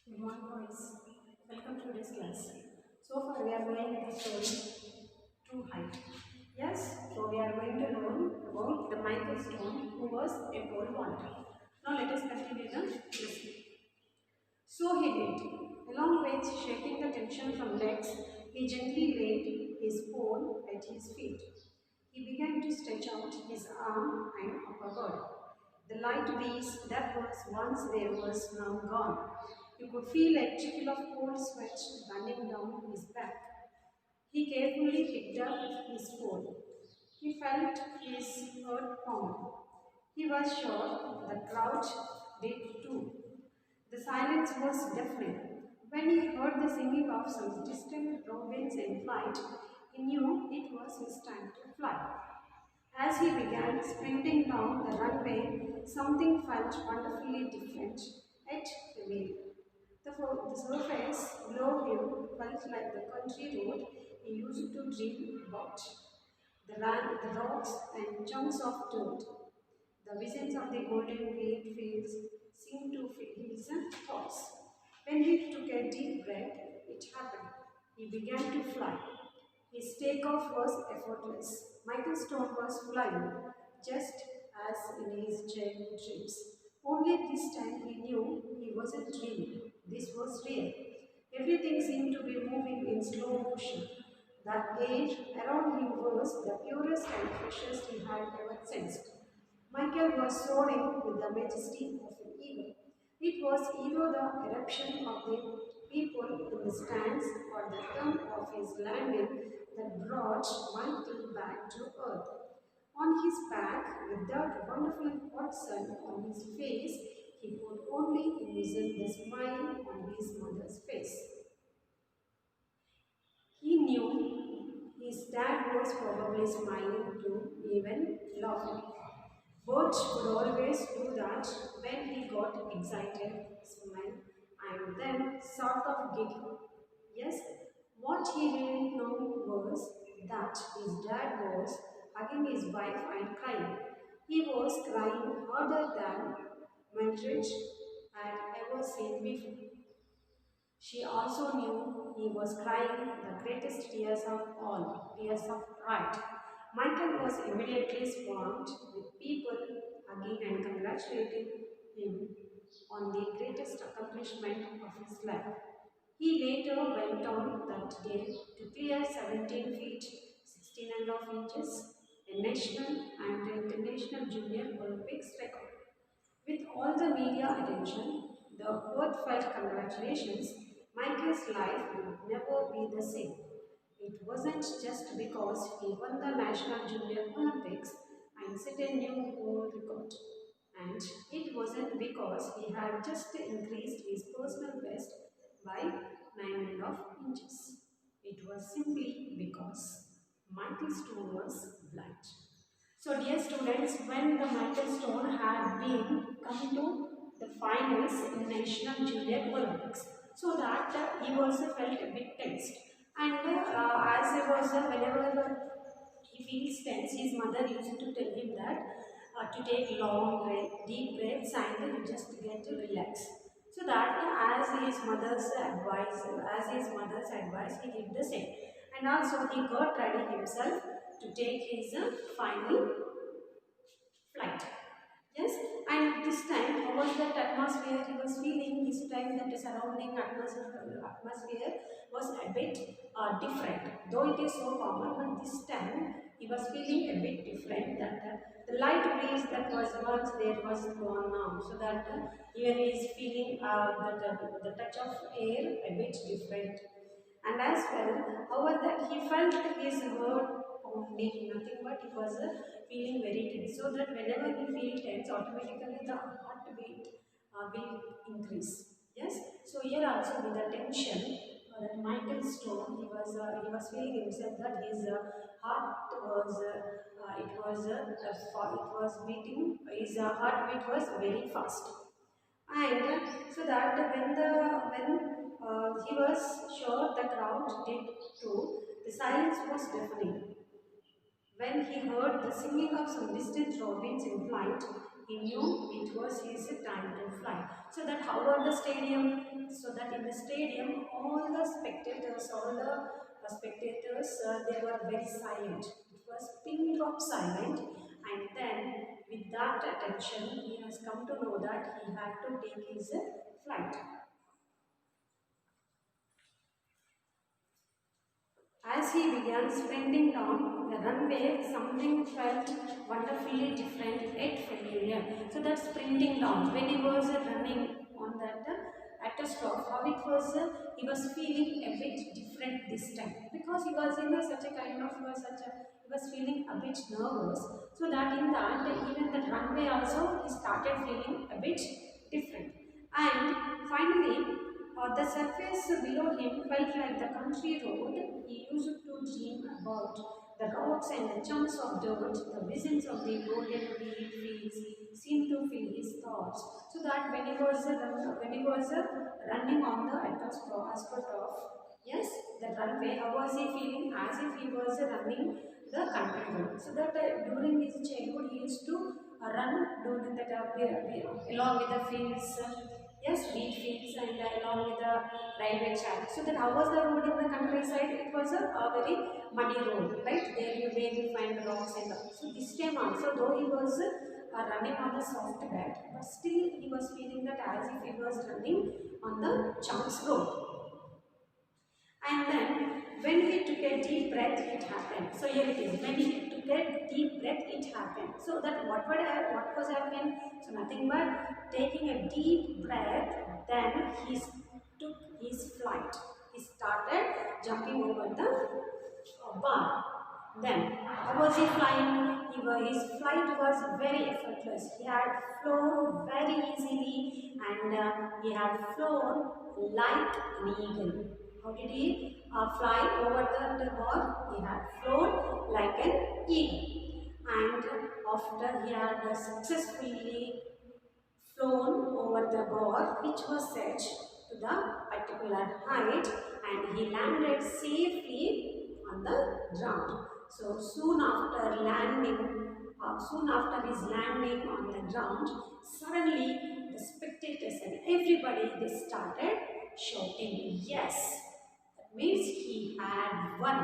Good morning, boys. Welcome to today's class. So far, we are going with the story True Height. Yes, so we are going to learn about the Michael Stone, who was a pole vaulter. Now, let us continue the lesson. So he did. Along with shaking the tension from legs, he gently laid his pole at his feet. He began to stretch out his arm and upper body. The light breeze that was once there was now gone. You could feel a trickle of cold sweat running down his back. He carefully picked up his pole. He felt his earth pound. He was sure the crowd did too. The silence was deafening. When he heard the singing of some distant robins in flight, he knew it was his time to fly. As he began sprinting down the runway, something felt wonderfully different, yet familiar. The surface below him felt like the country road he used to dream about. The rocks and chunks of dirt, the visions of the golden wheat fields seemed to fill his thoughts. When he took a deep breath, it happened. He began to fly. His takeoff was effortless. Michael Stone was flying, just as in his childhood dreams. Only this time he knew he wasn't dreaming. This was real. Everything seemed to be moving in slow motion. The air around him was the purest and freshest he had ever sensed. Michael was soaring with the majesty of an eagle. It was either the eruption of the people in the stands or the thump of his landing that brought Michael back to earth. On his back, with that wonderful hot sun on his face, he could only envision the smile on his mother's face. He knew his dad was probably smiling too, even laughing. Bert could always do that when he got excited, smile, and then sort of giggle. Yes, what he didn't know was that his dad was hugging his wife and crying. He was crying harder than Mildred had ever seen before. She also knew he was crying the greatest tears of all, tears of pride. Michael was immediately swarmed with people hugging and congratulating him on the greatest accomplishment of his life. He later went on that day to clear 17 feet, 16 and a half inches, a national and international junior Olympics record. With all the media attention, the heartfelt congratulations, Michael's life would never be the same. It wasn't just because he won the National Junior Olympics and set a new world record. And it wasn't because he had just increased his personal best by 9.5 inches. It was simply because Michael Stone was blind. So dear students, when the Michael Stone had been come to the finals in National Junior Olympics, so that he also felt a bit tensed. And as he was, whenever he feels tense, his mother used to tell him that to take long breath, deep breaths and just get relaxed. So that as his mother's advice, he did the same. And also he got ready himself to take his final flight. Yes, and this time, how was that atmosphere he was feeling? This time, that the surrounding atmosphere was a bit different. Though it is so common, but this time he was feeling a bit different. That the light breeze that was once there was gone now, so that here he is feeling the touch of air a bit different. And as well, however, that he felt his heart pounding, nothing but he was feeling very tense. So that whenever we feel tense, automatically the heartbeat will increase. Yes. So here also with the tension, that Michael Stone, he was feeling himself that his heart was it was beating. His heartbeat was very fast. And so that when he was sure the crowd did too, the silence was deafening. When he heard the singing of some distant robins in flight, He knew it was his time to fly. So that how about the stadium? So that in the stadium, all the spectators, they were very silent. It was pin drop silent, and then with that attention, he has come to know that he had to take his flight. As he began sprinting down the runway, something felt wonderfully different yet familiar. So that sprinting down, when he was running on that at a stop, how it was, he was feeling a bit different this time because he was in such a kind of he was feeling a bit nervous. So that in that even the runway also he started feeling a bit different. And finally, the surface below him felt like the country road he used to dream about. The rocks and the chunks of dirt, the visions of the golden wheat fields seemed to fill his thoughts. So that when he was running on the astroport, yes, the runway, how was he feeling? As if he was running the country road. So that during his childhood, he used to run during that along with the fields. Yes, wheat fields and along with the railway track. So then how was the road in the countryside? It was a very muddy road, right? Where you find rocks and all. So this time also, though he was running on the soft bed, but still he was feeling that as if he was running on the chunks road. And then when he took a deep breath, it happened. So here it is. When he took a deep breath, it happened. So that what was happening? So nothing but taking a deep breath, then he took his flight. He started jumping over the bar. Then, how was he flying? His flight was very effortless. He had flown very easily and he had flown like an eagle. How did he fly over the bar? He had flown like an eagle. And after he had successfully flown over the bar which was set to the particular height, and he landed safely on the ground. So soon after his landing on the ground, suddenly the spectators and everybody they started shouting, yes, that means he had won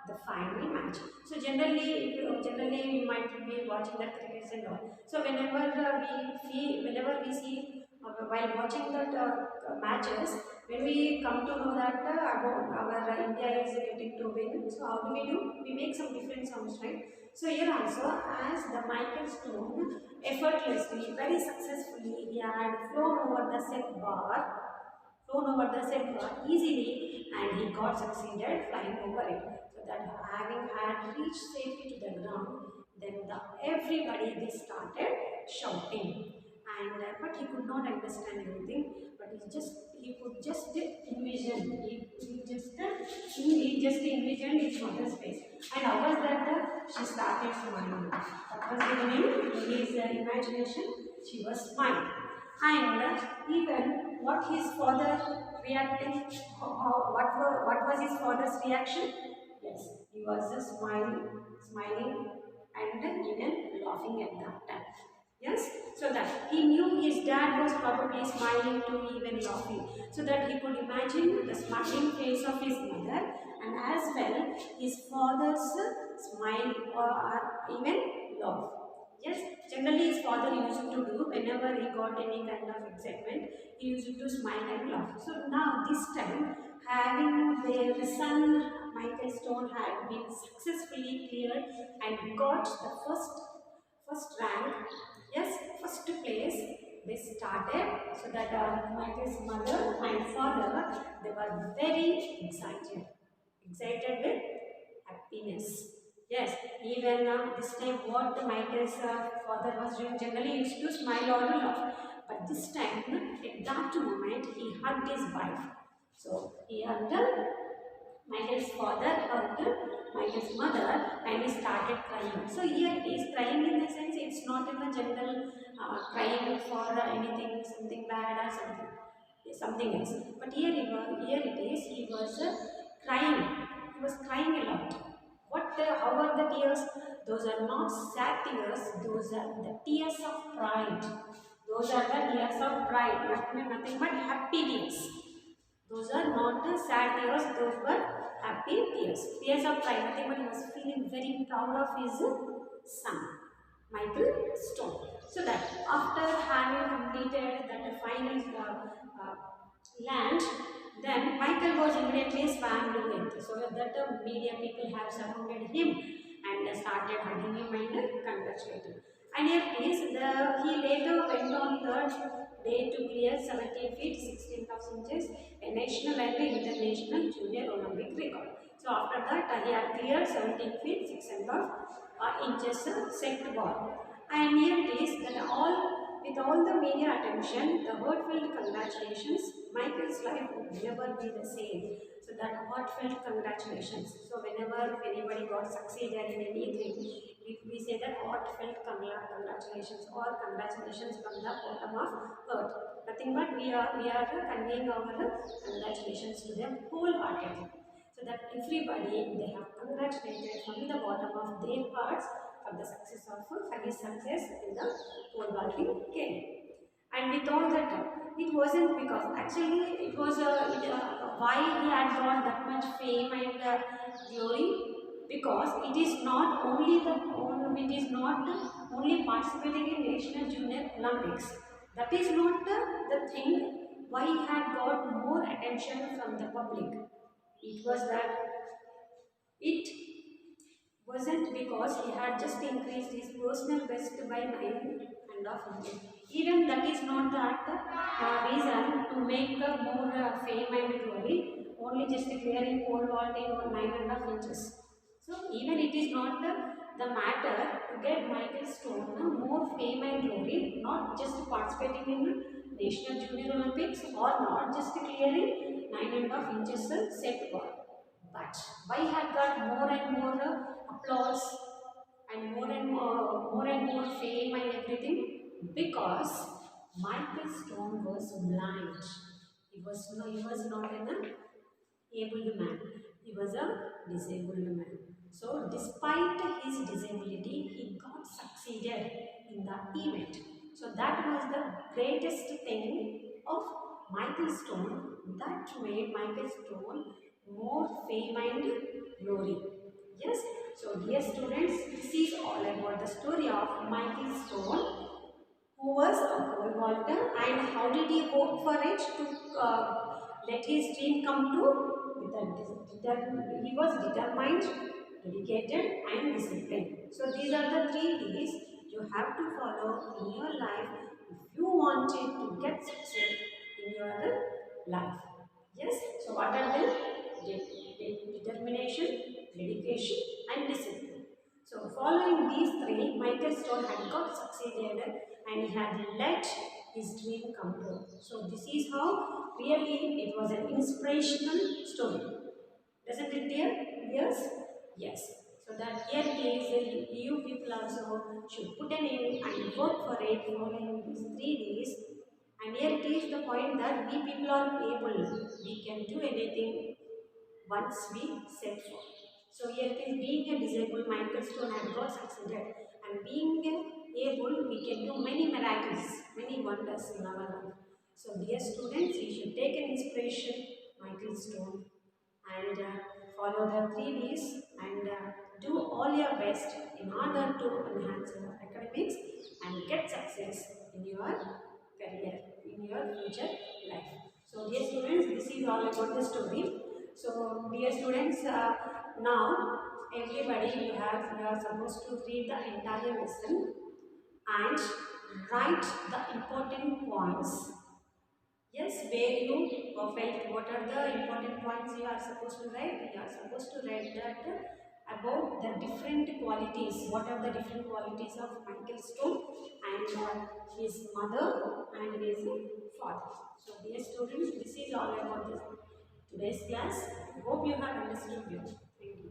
the final match. So generally we might be watching the crickets and all. So whenever we see while watching that matches, when we come to know that about our India is getting to win, so how do we do? We make some different sounds, right? So here also, as the Michael Stone effortlessly, very successfully, he had flown over the set bar easily, and he got succeeded flying over it. So that having had reached safely to the ground, then everybody they started shouting, and but he could not understand anything. But he could just envision. He just envisioned his mother's face, and how was that? She started smiling. What was happening in his imagination? She was smiling. And even what his father reacting, what was his father's reaction? Yes, he was just smiling and even laughing at that time. Yes, so that he knew his dad was probably smiling too, even laughing, so that he could imagine the smiling face of his mother, and as well his father's smile or even laugh. Yes, generally his father used to do whenever he got any kind of excitement, he used to smile and laugh. So now this time, having their son Michael Stone had been successfully cleared and got the first rank, yes, first place, they started. So that Michael's mother and father, they were very excited with happiness. Yes, even this time what Michael's father was doing, generally used to smile or laugh. But this time, at that moment, he hugged his wife. So he hugged Michael's father, hugged Michael's mother, and he started crying. So here he is crying in the sense it's not in the general crying for anything, something bad or something else. But here it is, he was crying. He was crying a lot. How are the tears? Those are not sad tears, those are the tears of pride. Those are the tears of pride, nothing but happy tears. Those are not the sad tears, those were happy tears. Tears of pride, nothing but he was feeling very proud of his son, Michael Stone. So that after having completed that final land, then Michael was immediately swam to it. So that the media people have surrounded him and started hugging him and congratulating. And here it is, he later went on third day to clear 17 feet 16 inches, a national and international junior Olympic record. So after that, he had cleared 17 feet 6 inches set bar. And here it is that with all the media attention, the heartfelt congratulations, Michael's life would never be the same. So that heartfelt congratulations. So whenever anybody got succeeded in anything, we say that heartfelt congratulations or congratulations from the bottom of earth. Nothing but we are conveying our congratulations to them wholeheartedly. So that everybody they have congratulated from the bottom of their hearts for the success of for his success in the pole vaulting game. And with all that, it wasn't because actually it was why he had got that much fame and glory, because it is not only participating in National Junior Olympics. That is not the thing why he had got more attention from the public. It was that it wasn't because he had just increased his personal best by 9.5 inches. Even that is not that reason to make more fame and glory, only just clearing pole vaulting on 9.5 inches. So even it is not the matter to get Michael Stone more fame and glory, not just participating in National Junior Olympics or not just clearing 9.5 inches set bar. But why had got more and more applause and more and more fame and everything? Because Michael Stone was blind. He was not an abled man. He was a disabled man. So despite his disability, he got succeeded in the event. So that was the greatest thing of Michael Stone that made Michael Stone more fame and glory. Yes. So dear students, this is all about the story of Michael Stone, who was a pole vaulter, and how did he hope for it to let his dream come true? He was determined, dedicated and disciplined. So these are the 3 Ds you have to follow in your life if you wanted to get success in your life. Yes, so what are they? Determination, dedication and discipline. So following these 3, Michael Stone had got succeeded and he had let his dream come true. So this is how really it was an inspirational story. Doesn't it dear? Yes? Yes. So that here is you people also should put an aim and work for it following these 3 Ds. And here it is the point that we people are able. We can do anything once we set for. So here it is, being a disabled, Michael Stone had got succeeded, and being able, we can do many miracles, many wonders in our life. So dear students, you should take an inspiration, Michael Stone, and follow the 3 Ds and do all your best in order to enhance your academics and get success in your career, in your future life. So dear students, this is all about the story. So dear students, now everybody you are supposed to read the entire lesson and write the important points. Yes, where you felt what are the important points you are supposed to write? You are supposed to write that about the different qualities. What are the different qualities of Michael Stone and his mother and his father? So dear students, this is all about this today's class. Hope you have understood. Thank you.